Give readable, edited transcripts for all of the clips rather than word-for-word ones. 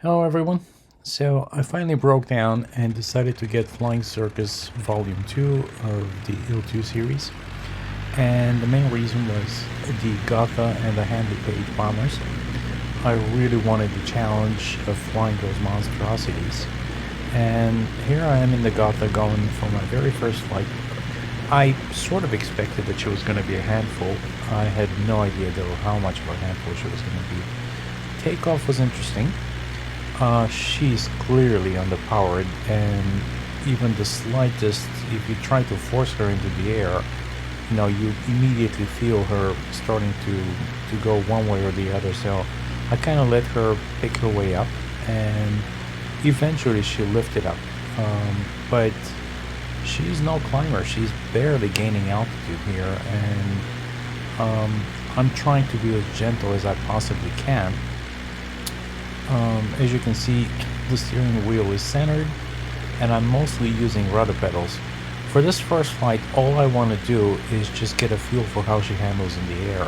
Hello everyone. So I finally broke down and decided to get Flying Circus Volume 2 of the IL2 series. And the main reason was the Gotha and the Handley Page bombers. I really wanted the challenge of flying those monstrosities. And here I am in the Gotha going for my very first flight. I sort of expected that she was going to be a handful. I had no idea though how much of a handful she was going to be. Takeoff was interesting. She's clearly underpowered, and even the slightest, if you try to force her into the air, you immediately feel her starting to go one way or the other. So I kind of let her pick her way up, and eventually she lifted up. But she's no climber. She's barely gaining altitude here, and I'm trying to be as gentle as I possibly can. As you can see, the steering wheel is centered, and I'm mostly using rudder pedals. For this first flight, all I want to do is just get a feel for how she handles in the air.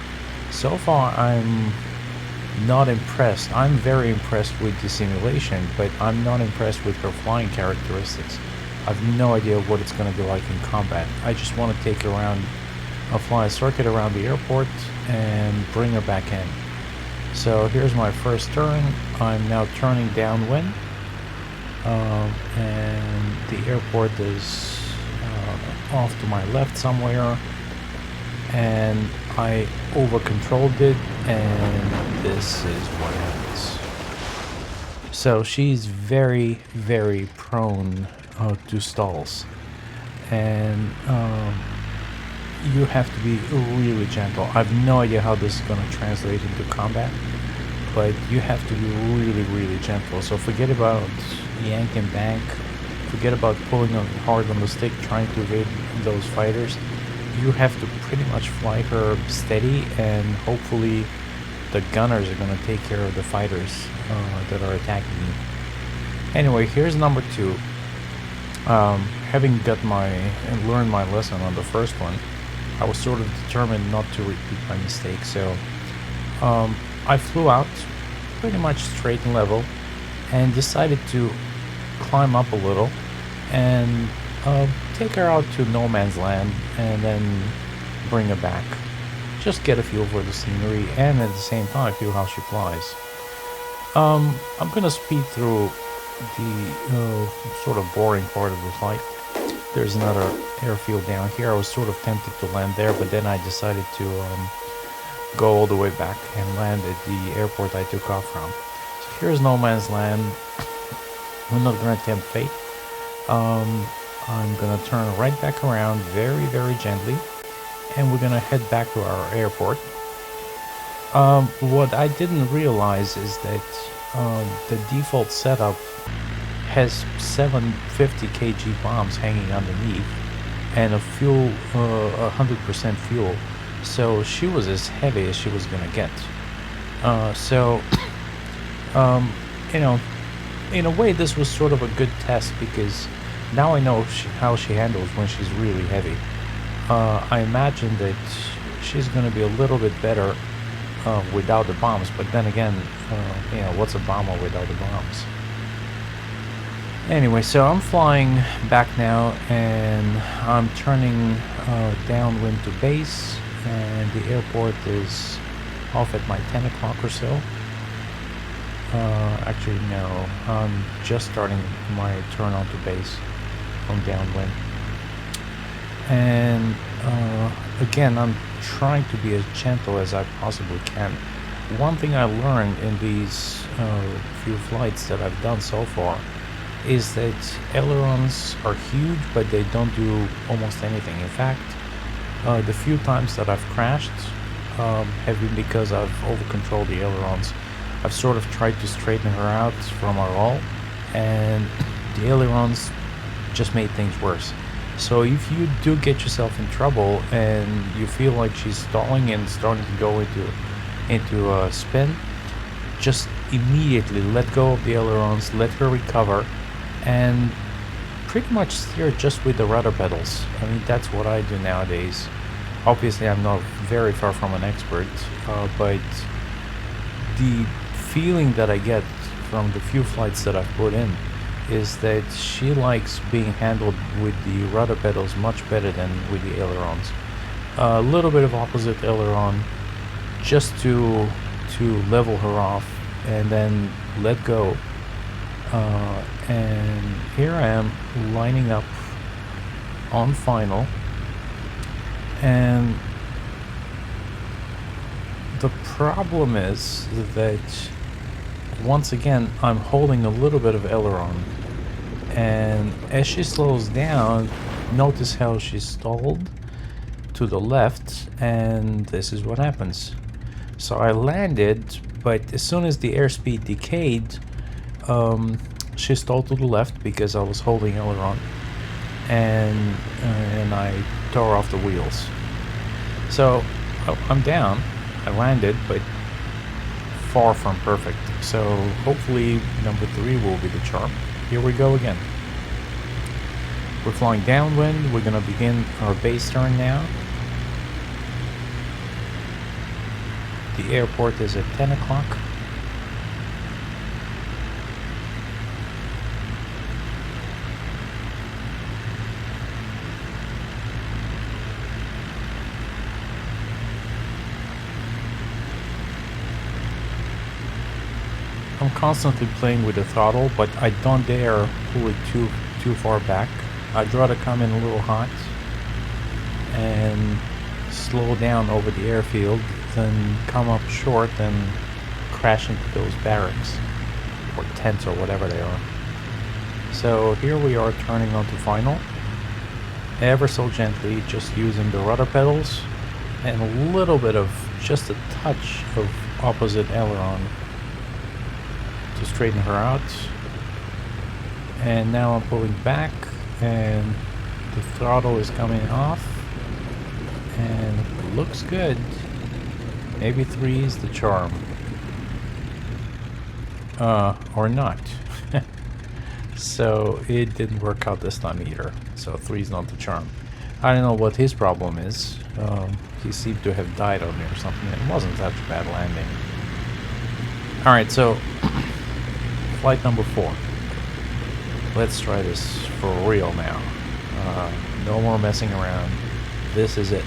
So far, I'm not impressed. I'm very impressed with the simulation, but I'm not impressed with her flying characteristics. I've no idea what it's going to be like in combat. I just want to take her around, fly a circuit around the airport, and bring her back in. So here's my first turn. I'm now turning downwind, and the airport is off to my left somewhere, and I over-controlled it, and this is what happens. So she's very, very prone to stalls, and you have to be really gentle. I have no idea how this is going to translate into combat, but you have to be really, really gentle. So forget about yank and bank. Forget about pulling hard on the stick, trying to evade those fighters. You have to pretty much fly her steady, and hopefully the gunners are going to take care of the fighters that are attacking you. Anyway, here's number 2. Having learned my lesson on the first one, I was sort of determined not to repeat my mistake, so I flew out pretty much straight and level and decided to climb up a little and take her out to no man's land and then bring her back. Just get a feel for the scenery and at the same time feel how she flies. I'm gonna speed through the sort of boring part of the flight. There's another airfield down here. I was sort of tempted to land there, but then I decided to go all the way back and land at the airport I took off from. So here's no man's land. We're not going to tempt fate. I'm going to turn right back around very, very gently, and we're going to head back to our airport. What I didn't realize is that the default setup has 750 kg bombs hanging underneath and a fuel, 100% fuel. So she was as heavy as she was gonna get. In a way, this was sort of a good test because now I know how she handles when she's really heavy. I imagine that she's gonna be a little bit better without the bombs, but then again, what's a bomber without the bombs? Anyway, so I'm flying back now, and I'm turning downwind to base, and the airport is off at my 10 o'clock or so. Actually, no, I'm just starting my turn onto base from downwind. And again, I'm trying to be as gentle as I possibly can. One thing I learned in these few flights that I've done so far is that ailerons are huge, but they don't do almost anything. In fact, the few times that I've crashed have been because I've over-controlled the ailerons. I've sort of tried to straighten her out from our roll, and the ailerons just made things worse. So if you do get yourself in trouble and you feel like she's stalling and starting to go into a spin, just immediately let go of the ailerons, let her recover, and pretty much steer just with the rudder pedals. I mean, that's what I do nowadays. Obviously, I'm not very far from an expert, but the feeling that I get from the few flights that I've put in is that she likes being handled with the rudder pedals much better than with the ailerons. A little bit of opposite aileron just to level her off and then let go. And here I am lining up on final, and the problem is that once again I'm holding a little bit of aileron, and as she slows down, notice how she stalled to the left, and this is what happens. So I landed, but as soon as the airspeed decayed, she stalled to the left because I was holding aileron, and I tore off the wheels. So I'm down. I landed, but far from perfect. So hopefully number 3 will be the charm. Here we go again. We're flying downwind. We're gonna begin our base turn now. The airport is at 10 o'clock. I'm constantly playing with the throttle, but I don't dare pull it too far back. I'd rather come in a little hot and slow down over the airfield than come up short and crash into those barracks or tents or whatever they are. So here we are turning onto final, ever so gently, just using the rudder pedals and a little bit of, just a touch of opposite aileron to straighten her out. And now I'm pulling back and the throttle is coming off and it looks good. Maybe 3 is the charm. Or not. So it didn't work out this time either. So 3 is not the charm. I don't know what his problem is. He seemed to have died on me or something. It wasn't such a bad landing. Alright, so flight number 4. Let's try this for real now. No more messing around. This is it.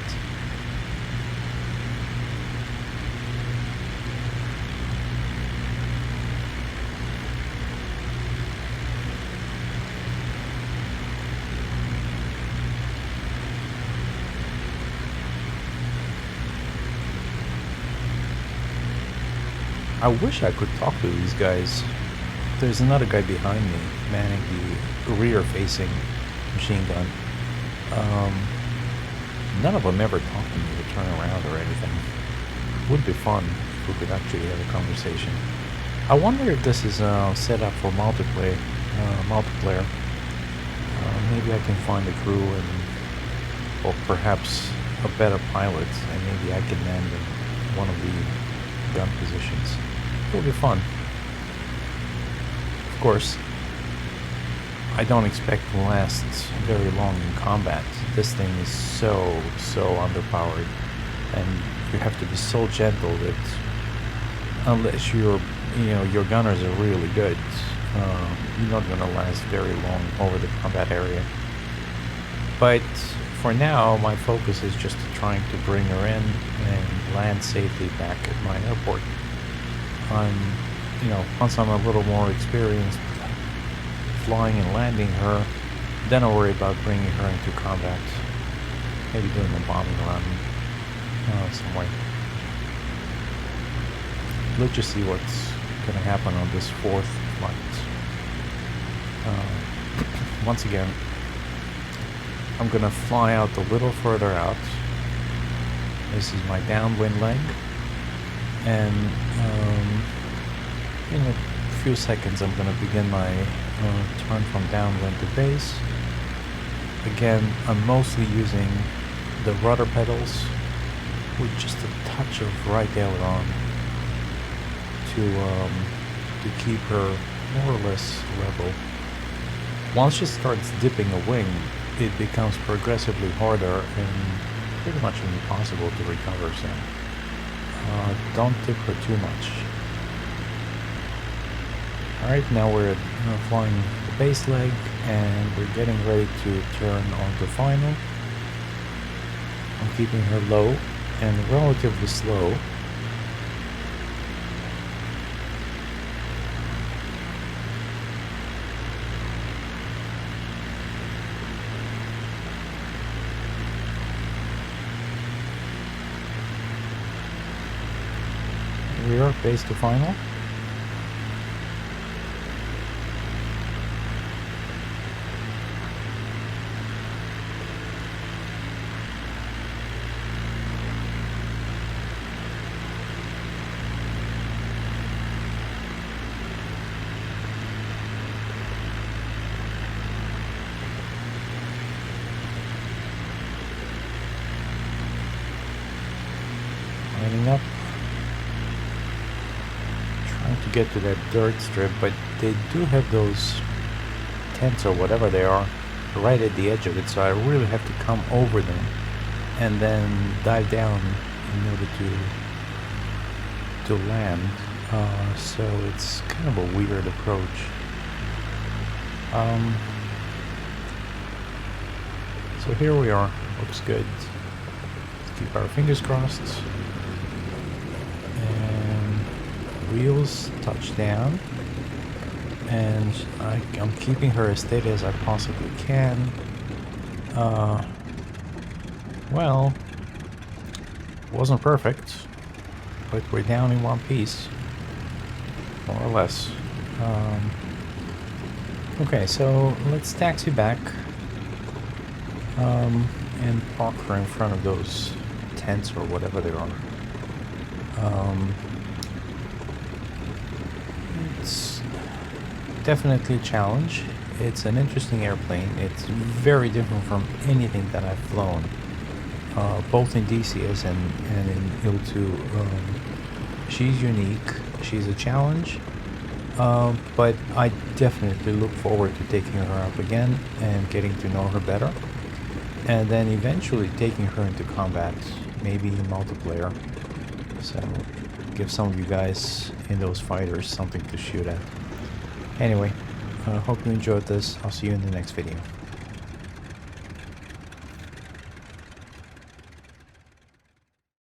I wish I could talk to these guys. There's another guy behind me manning the rear-facing machine gun. None of them ever talk to me to turn around or anything. Would be fun if we could actually have a conversation. I wonder if this is set up for multiplayer. Maybe I can find a crew and, or perhaps a better pilot, and maybe I can land in one of the gun positions. It'll be fun. Of course, I don't expect to last very long in combat. This thing is so underpowered, and you have to be so gentle that unless your gunners are really good, you're not going to last very long over the combat area. But for now, my focus is just trying to bring her in and land safely back at my airport. Once I'm a little more experienced flying and landing her, then I'll worry about bringing her into combat. Maybe doing a bombing run somewhere. Let's just see what's going to happen on this 4th flight. Once again, I'm going to fly out a little further out. This is my downwind leg. And in a few seconds I'm going to begin my turn from downwind to base. Again, I'm mostly using the rudder pedals with just a touch of right aileron to keep her more or less level. Once she starts dipping a wing, it becomes progressively harder and pretty much impossible to recover, so don't tip her too much. Alright, now we're flying the base leg and we're getting ready to turn on the final. I'm keeping her low and relatively slow. We are base to final. Lining up. Trying to get to that dirt strip, but they do have those tents or whatever they are right at the edge of it, so I really have to come over them and then dive down in order to land. So it's kind of a weird approach. So here we are. Looks good. Let's keep our fingers crossed. Wheels touch down, and I'm keeping her as steady as I possibly can. Well, wasn't perfect, but we're down in one piece, more or less. Okay, so let's taxi back and park her in front of those tents or whatever they are. It's definitely a challenge. It's an interesting airplane. It's very different from anything that I've flown, both in DCS and in IL2. She's unique. She's a challenge, but I definitely look forward to taking her up again and getting to know her better, and then eventually taking her into combat, maybe in multiplayer. So give some of you guys in those fighters something to shoot at. Anyway, hope you enjoyed this. I'll see you in the next video.